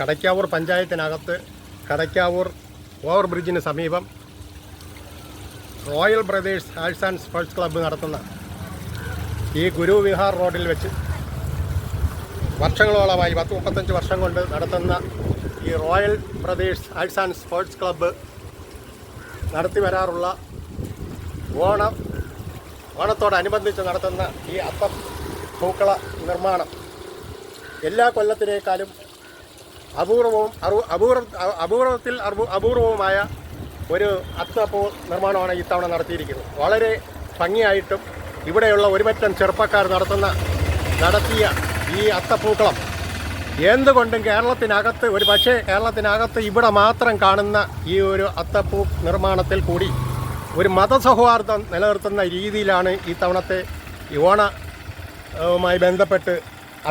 Kadakkavoor പഞ്ചായത്തിനകത്ത് Kadakkavoor over ബ്രിഡ്ജിന് സമീപം royal brothers arts and sports club നടത്തുന്ന ഈ ഗുരു വിഹാർ റോഡിൽ വെച്ച് വർഷങ്ങളോളമായി 30-35 വർഷം കൊണ്ട് നടത്തുന്ന ഈ royal brothers arts and sports club നടത്തി വരാറുള്ള ഓണത്തോടനുബന്ധിച്ച് നടത്തുന്ന ഈ അത്തപ്പൂക്കള നിർമ്മാണം എല്ലാ കൊല്ലത്തിനേക്കാളും അപൂർവമായ ഒരു അത്തപ്പൂ നിർമ്മാണമാണ് ഇത്തവണ നടത്തിയിരിക്കുന്നത്. വളരെ ഭംഗിയായിട്ടും ഇവിടെയുള്ള ഒരുപറ്റം ചെറുപ്പക്കാർ നടത്തിയ ഈ അത്തപ്പൂക്കളം എന്തുകൊണ്ടും കേരളത്തിനകത്ത് കേരളത്തിനകത്ത് ഇവിടെ മാത്രം കാണുന്ന ഈ ഒരു അത്തപ്പൂ നിർമ്മാണത്തിൽ കൂടി ഒരു മതസൗഹാർദ്ദം നിലനിർത്തുന്ന രീതിയിലാണ് ഈ തവണത്തെ ഓണവുമായി ബന്ധപ്പെട്ട്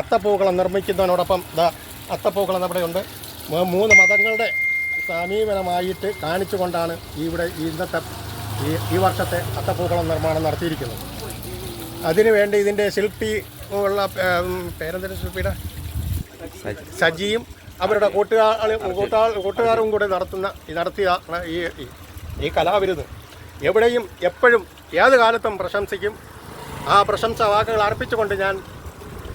അത്തപ്പൂക്കളം നിർമ്മിക്കുന്നതിനോടൊപ്പം അത്തപ്പൂക്കളം അവിടെയുണ്ട്. 3 മതങ്ങളുടെ സമീപനമായിട്ട് കാണിച്ചുകൊണ്ടാണ് ഇന്നത്തെ ഈ വർഷത്തെ അത്തപ്പൂക്കളം നിർമ്മാണം നടത്തിയിരിക്കുന്നത്. അതിനുവേണ്ടി ഇതിൻ്റെ ശില്പി ഉള്ള പേരെന്തൊരു ശില്പിയുടെ സജിയും അവരുടെ കൂട്ടുകാരും കൂടെ നടത്തിയ ഈ കലാവിരുത് എവിടെയും എപ്പോഴും ഏത് കാലത്തും പ്രശംസിക്കും. ആ പ്രശംസ വാക്കുകൾ അർപ്പിച്ചുകൊണ്ട് ഞാൻ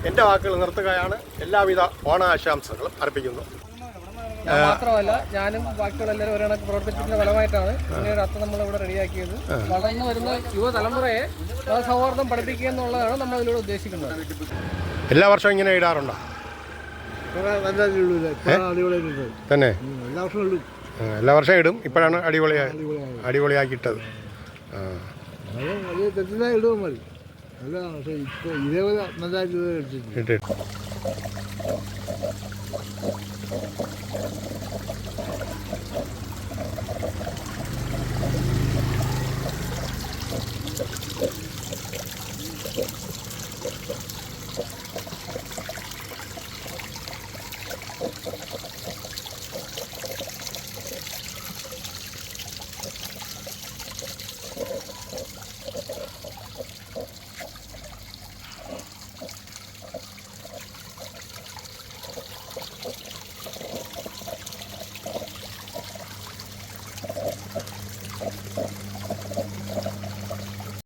എൻ്റെ വാക്കുകൾ നിർത്തുകയാണ്. എല്ലാവിധ ഓണാശംസകളും അർപ്പിക്കുന്നു. മാത്രമല്ല ഞാനും ബാക്കിയുള്ളവരും ഒരു കണക്ക് പ്രവർത്തിച്ചതിന്റെ ഫലമായിട്ടാണ് ഇങ്ങനെ ഒരു അത്തം നമ്മളിവിടെ റെഡിയാക്കിയത്. വളർന്നു വരുന്ന യുവതലമുറയെ സൗഹാർദ്ദം പഠിപ്പിക്കുക എന്നുള്ളതാണ് നമ്മൾ ഇതിലൂടെ ഉദ്ദേശിക്കുന്നത്. എല്ലാ വർഷവും ഇങ്ങനെ ഇടാറുണ്ടോ? തന്നെ എല്ലാ വർഷവും ഇടും. ഇപ്പോഴാണ് അടിപൊളിയാക്കിയിട്ടത്. ഇതേപോലെ നല്ലതായിട്ട്